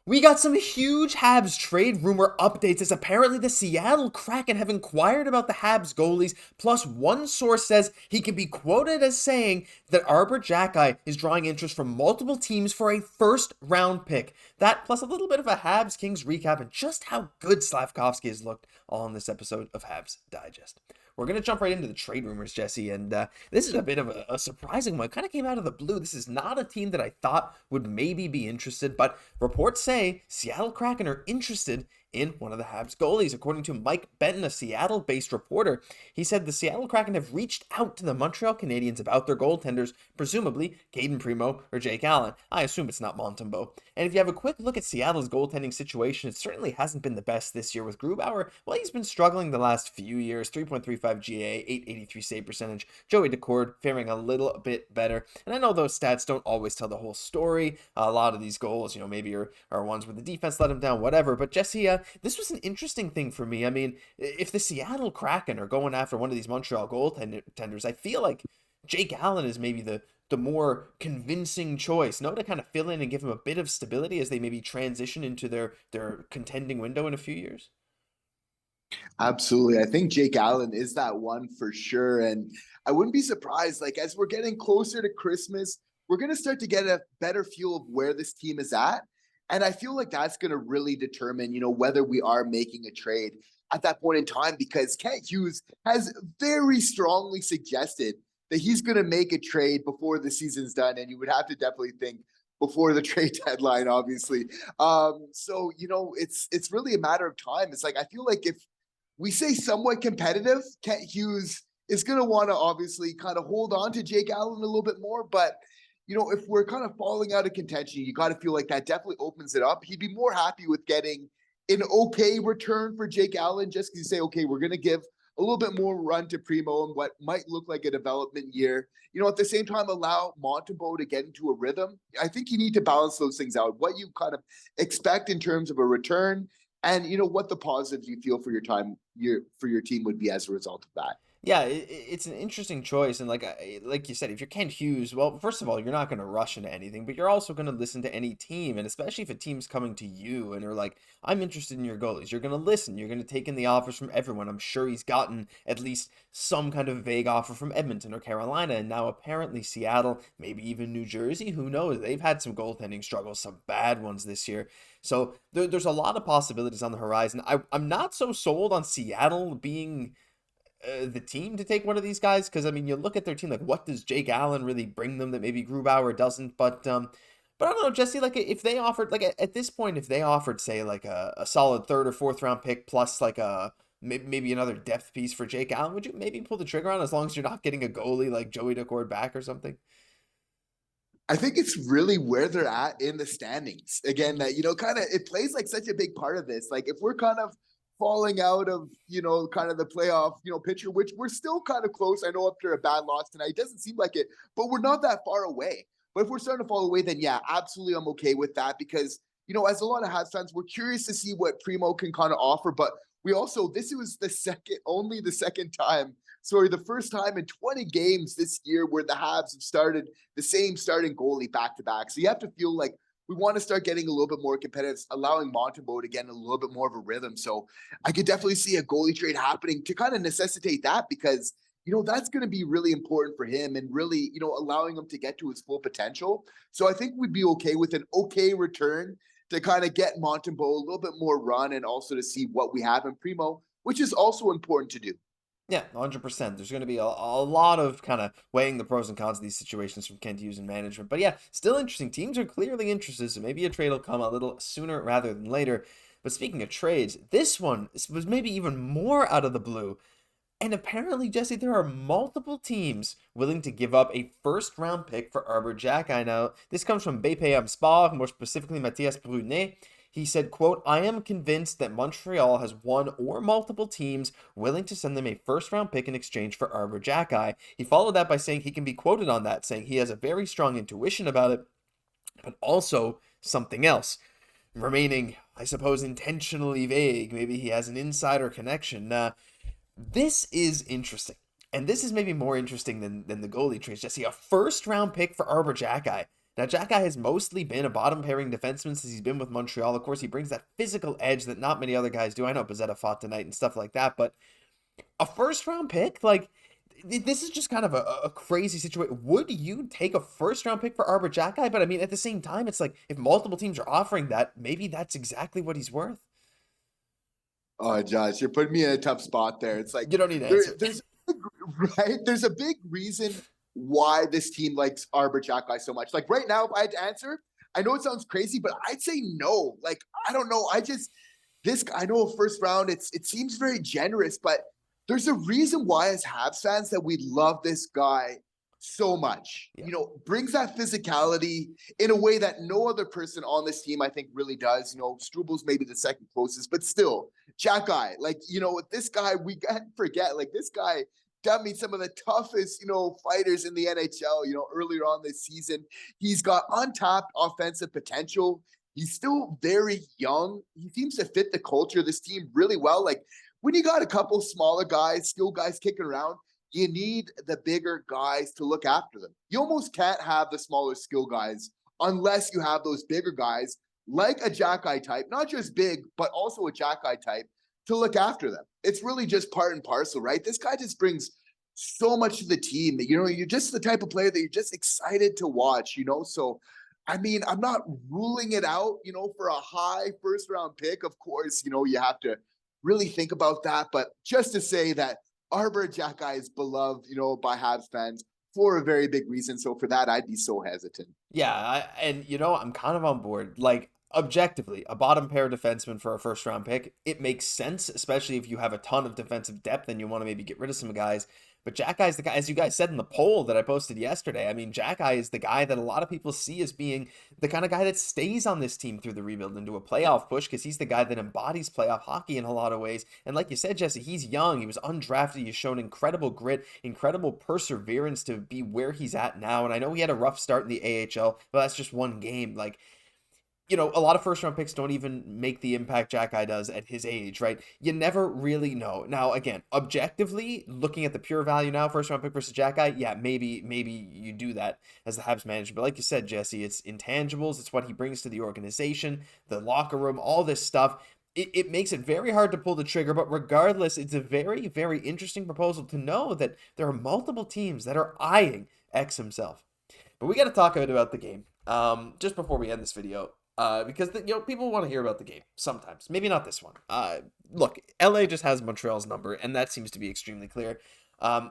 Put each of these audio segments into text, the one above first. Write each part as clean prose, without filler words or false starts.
We got some huge Habs trade rumor updates as apparently the Seattle Kraken have inquired about the Habs goalies, plus one source says he can be quoted as saying that Arber Xhekaj is drawing interest from multiple teams for a first round pick. That plus a little bit of a Habs Kings recap and just how good Slafkovsky has looked all in this episode of Habs Digest. We're going to jump right into the trade rumors, Jesse, and this is a bit of a surprising one. It kind of came out of the blue. This is not a team that I thought would maybe be interested, but reports say Seattle Kraken are interested in one of the Habs goalies. According to Mike Benton, a Seattle-based reporter, he said the Seattle Kraken have reached out to the Montreal Canadiens about their goaltenders, presumably Kaiden, Primeau, or Jake Allen. I assume it's not Montembeault. And if you have a quick look at Seattle's goaltending situation, it certainly hasn't been the best this year with Grubauer. Well, he's been struggling the last few years, 3.35 GA, 883 save percentage. Joey Daccord faring a little bit better. And I know those stats don't always tell the whole story. A lot of these goals, maybe are ones where the defense let him down, whatever. But Jesse, this was an interesting thing for me. I mean, if the Seattle Kraken are going after one of these Montreal goaltenders, I feel like Jake Allen is maybe the more convincing choice, to kind of fill in and give him a bit of stability as they maybe transition into their contending window in a few years. Absolutely. I think Jake Allen is that one for sure. And I wouldn't be surprised, as we're getting closer to Christmas, we're going to start to get a better feel of where this team is at. And I feel like that's going to really determine, whether we are making a trade at that point in time, because Kent Hughes has very strongly suggested that he's going to make a trade before the season's done. And you would have to definitely think before the trade deadline, obviously. It's really a matter of time. It's I feel like if we say somewhat competitive, Kent Hughes is going to want to obviously kind of hold on to Jake Allen a little bit more. But, if we're kind of falling out of contention, you got to feel like that definitely opens it up. He'd be more happy with getting an okay return for Jake Allen, just because you say, okay, we're going to give a little bit more run to Primeau and what might look like a development year. At the same time, allow Montembeault to get into a rhythm. I think you need to balance those things out. What you kind of expect in terms of a return, and what the positives you feel for your team would be as a result of that. Yeah, it's an interesting choice, and like you said, if you're Kent Hughes, well, first of all, you're not going to rush into anything, but you're also going to listen to any team, and especially if a team's coming to you and are like, "I'm interested in your goalies," you're going to listen. You're going to take in the offers from everyone. I'm sure he's gotten at least some kind of vague offer from Edmonton or Carolina, and now apparently Seattle, maybe even New Jersey. Who knows? They've had some goaltending struggles, some bad ones this year. So there's a lot of possibilities on the horizon. I'm not so sold on Seattle being the team to take one of these guys, because I mean, you look at their team, like what does Jake Allen really bring them that maybe Grubauer doesn't? But I don't know, Jesse, like if they offered, like at this point, if they offered say like a solid third or fourth round pick plus like a maybe another depth piece for Jake Allen, would you maybe pull the trigger on, as long as you're not getting a goalie like Joey Daccord back or something? I think it's really where they're at in the standings. Again, that, kind of, it plays like such a big part of this. Like if we're kind of falling out of, kind of the playoff, picture, which we're still kind of close. I know after a bad loss tonight, it doesn't seem like it, but we're not that far away. But if we're starting to fall away, then yeah, absolutely, I'm okay with that, because, as a lot of Habs fans, we're curious to see what Primeau can kind of offer. But we also, this was only the second time, the first time in 20 games this year where the Habs have started the same starting goalie back to back. So you have to feel like we want to start getting a little bit more competitive, allowing Montembeault to get in a little bit more of a rhythm. So I could definitely see a goalie trade happening to kind of necessitate that, because, that's going to be really important for him and really, allowing him to get to his full potential. So I think we'd be okay with an okay return to kind of get Montembeault a little bit more run, and also to see what we have in Primeau, which is also important to do. Yeah, 100%. There's going to be a lot of kind of weighing the pros and cons of these situations from Kent Hughes and management. But yeah, still interesting. Teams are clearly interested, so maybe a trade will come a little sooner rather than later. But speaking of trades, this one was maybe even more out of the blue. And apparently, Jesse, there are multiple teams willing to give up a first-round pick for Arber Xhekaj. Now, this comes from BPM Sport, more specifically Mathias Brunet. He said, quote, "I am convinced that Montreal has one or multiple teams willing to send them a first-round pick in exchange for Arber Xhekaj." He followed that by saying he can be quoted on that, saying he has a very strong intuition about it, but also something else. Remaining, I suppose, intentionally vague. Maybe he has an insider connection. This is interesting. And this is maybe more interesting than the goalie trades. Jesse, a first-round pick for Arber Xhekaj. Now, Xhekaj has mostly been a bottom pairing defenseman since he's been with Montreal. Of course, he brings that physical edge that not many other guys do. I know Bezzetta fought tonight and stuff like that, but a first round pick, like, this is just kind of a crazy situation. Would you take a first round pick for Arber Xhekaj? But I mean, at the same time, it's like if multiple teams are offering that, maybe that's exactly what he's worth. Oh, Josh, you're putting me in a tough spot there. It's like You don't need to answer. there's a big reason why this team likes Arber Xhekaj so much. Like right now, if I had to answer, I know it sounds crazy, but I'd say no. Like I don't know. I know first round. It seems very generous, but there's a reason why as Habs fans that we love this guy so much. Yeah. You know, brings that physicality in a way that no other person on this team I think really does. You know, Strubal's maybe the second closest, but still, Xhekaj, like, you know, this guy, we can't forget, like this guy got me some of the toughest, you know, fighters in the NHL, you know, earlier on this season. He's got untapped offensive potential. He's still very young. He seems to fit the culture of this team really well. Like when you got a couple smaller guys, skill guys kicking around, you need the bigger guys to look after them. You almost can't have the smaller skill guys unless you have those bigger guys like a Xhekaj type, not just big, but also a Xhekaj type to look after them. It's really just part and parcel, right? This guy just brings so much to the team that, you know, you're just the type of player that you're just excited to watch, you know? So, I mean, I'm not ruling it out, you know, for a high first round pick. Of course, you know, you have to really think about that. But just to say that Arber Xhekaj is beloved, you know, by Habs fans for a very big reason. So for that, I'd be so hesitant. Yeah, and you know, I'm kind of on board. Like, objectively, a bottom pair defenseman for a first round pick, it makes sense, especially if you have a ton of defensive depth and you want to maybe get rid of some guys. But Xhekaj is the guy, as you guys said in the poll that I posted yesterday. I mean, Xhekaj is the guy that a lot of people see as being the kind of guy that stays on this team through the rebuild into a playoff push because he's the guy that embodies playoff hockey in a lot of ways. And like you said, Jesse, he's young. He was undrafted. He's shown incredible grit, incredible perseverance to be where he's at now. And I know he had a rough start in the AHL, but that's just one game. Like, you know, a lot of first round picks don't even make the impact Xhekaj does at his age, right? You never really know. Now, again, objectively, looking at the pure value now, first round pick versus Xhekaj, yeah, maybe you do that as the Habs manager. But like you said, Jesse, it's intangibles. It's what he brings to the organization, the locker room, all this stuff. It makes it very hard to pull the trigger, but regardless, it's a very, very interesting proposal to know that there are multiple teams that are eyeing X himself. But we got to talk a bit about the game just before we end this video. Because you know, people want to hear about the game sometimes. Maybe not this one. Look, LA just has Montreal's number, and that seems to be extremely clear.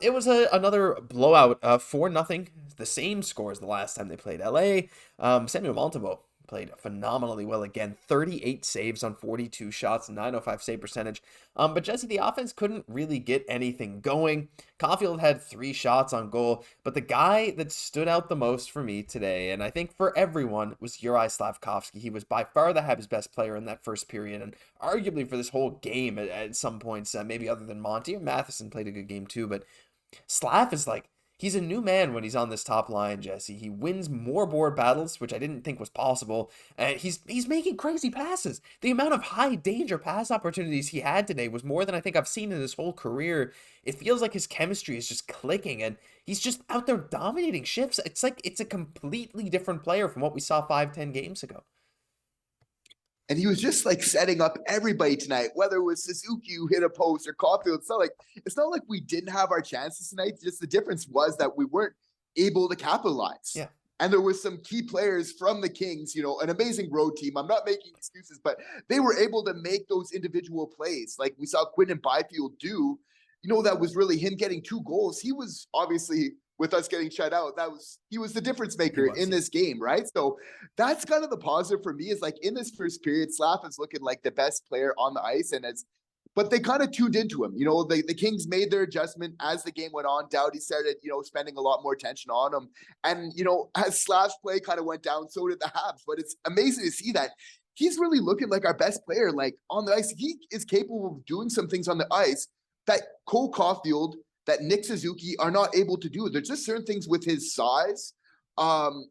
It was another blowout, 4-0, the same score as the last time they played LA. Samuel Montembeault played phenomenally well again, 38 saves on 42 shots, 905 save percentage. But Jesse, the offense couldn't really get anything going. Caufield had 3 shots on goal, but the guy that stood out the most for me today, and I think for everyone, was Juraj Slafkovsky. He was by far the Habs' best player in that first period, and arguably for this whole game at some points, maybe other than Monty. Matheson played a good game too, but Slav is like, he's a new man when he's on this top line, Jesse. He wins more board battles, which I didn't think was possible. And he's making crazy passes. The amount of high danger pass opportunities he had today was more than I think I've seen in his whole career. It feels like his chemistry is just clicking, and he's just out there dominating shifts. It's like it's a completely different player from what we saw 5-10 games ago. And he was just like setting up everybody tonight, whether it was Suzuki who hit a post or Caufield. It's not like we didn't have our chances tonight. Just the difference was that we weren't able to capitalize. Yeah. And there was some key players from the Kings, you know, an amazing road team. I'm not making excuses, but they were able to make those individual plays. Like we saw Quinn and Byfield do, you know, that was really him getting 2 goals. He was obviously, with us getting shut out, he was the difference maker in this game, right? So that's kind of the positive for me, is like in this first period, Slav is looking like the best player on the ice, but they kind of tuned into him. You know, the Kings made their adjustment as the game went on. Doughty started, you know, spending a lot more attention on him. And, you know, as Slav's play kind of went down, so did the Habs. But it's amazing to see that he's really looking like our best player, like on the ice. He is capable of doing some things on the ice that Cole Caufield, that Nick Suzuki are not able to do. There's just certain things with his size,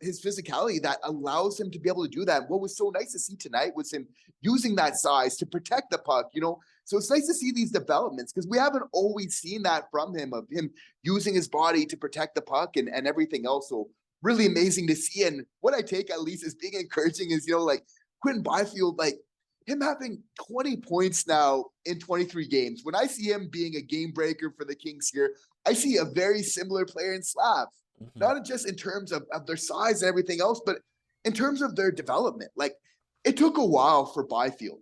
his physicality that allows him to be able to do that. What was so nice to see tonight was him using that size to protect the puck, you know? So it's nice to see these developments because we haven't always seen that from him, of him using his body to protect the puck and everything else. So really amazing to see. And what I take at least as being encouraging is, like Quinn Byfield, like him having 20 points now in 23 games. When I see him being a game breaker for the Kings here, I see a very similar player in Slav, not just in terms of their size and everything else, but in terms of their development. Like it took a while for Byfield,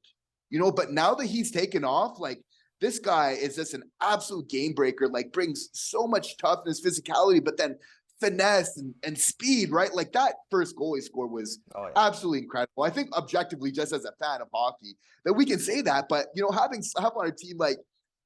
but now that he's taken off, like this guy is just an absolute game breaker, like brings so much toughness, physicality, but then finesse and speed, right? Like that first goal he scored was absolutely incredible. I think objectively, just as a fan of hockey, that we can say that, but having Slav on a team, like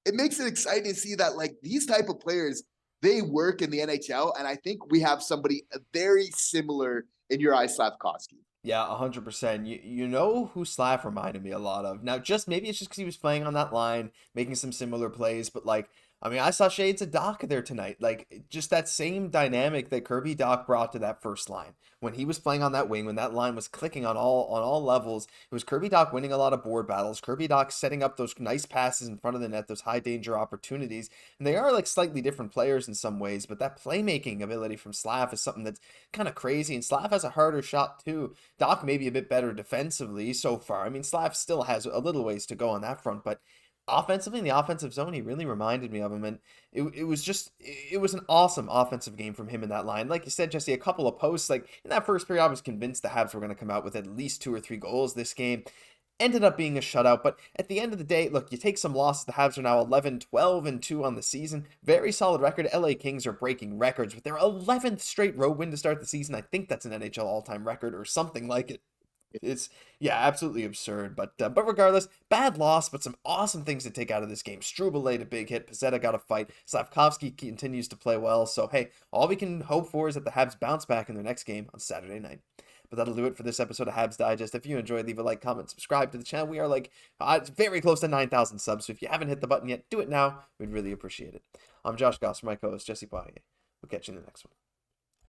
it makes it exciting to see that like these type of players, they work in the NHL. And I think we have somebody very similar in Juraj Slafkovsky. Yeah, 100%. You know who Slav reminded me a lot of. Now, maybe it's just because he was playing on that line, making some similar plays, but like, I mean, I saw shades of Dach there tonight. Like, just that same dynamic that Kirby Dach brought to that first line. When he was playing on that wing, when that line was clicking on all levels, it was Kirby Dach winning a lot of board battles, Kirby Dach setting up those nice passes in front of the net, those high danger opportunities. And they are like slightly different players in some ways, but that playmaking ability from Slav is something that's kind of crazy. And Slav has a harder shot too. Dach may be a bit better defensively so far. I mean, Slav still has a little ways to go on that front, but offensively in the offensive zone, he really reminded me of him, and it was an awesome offensive game from him in that line. Like you said, Jesse, a couple of posts. Like in that first period, I was convinced the Habs were going to come out with at least 2 or 3 goals this game. Ended up being a shutout, but at the end of the day, look, you take some losses. The Habs are now 11-12-2 on the season. Very solid record. LA Kings are breaking records with their 11th straight road win to start the season. I think that's an NHL all-time record or something like it. It's absolutely absurd. But regardless, bad loss, but some awesome things to take out of this game. Struble laid a big hit. Pezzetta got a fight. Slafkovsky continues to play well. So hey, all we can hope for is that the Habs bounce back in their next game on Saturday night. But that'll do it for this episode of Habs Digest. If you enjoyed, leave a like, comment, subscribe to the channel. We are like very close to 9,000 subs. So if you haven't hit the button yet, do it now. We'd really appreciate it. I'm Josh Gosse, my co-host Jesse Poirier. We'll catch you in the next one.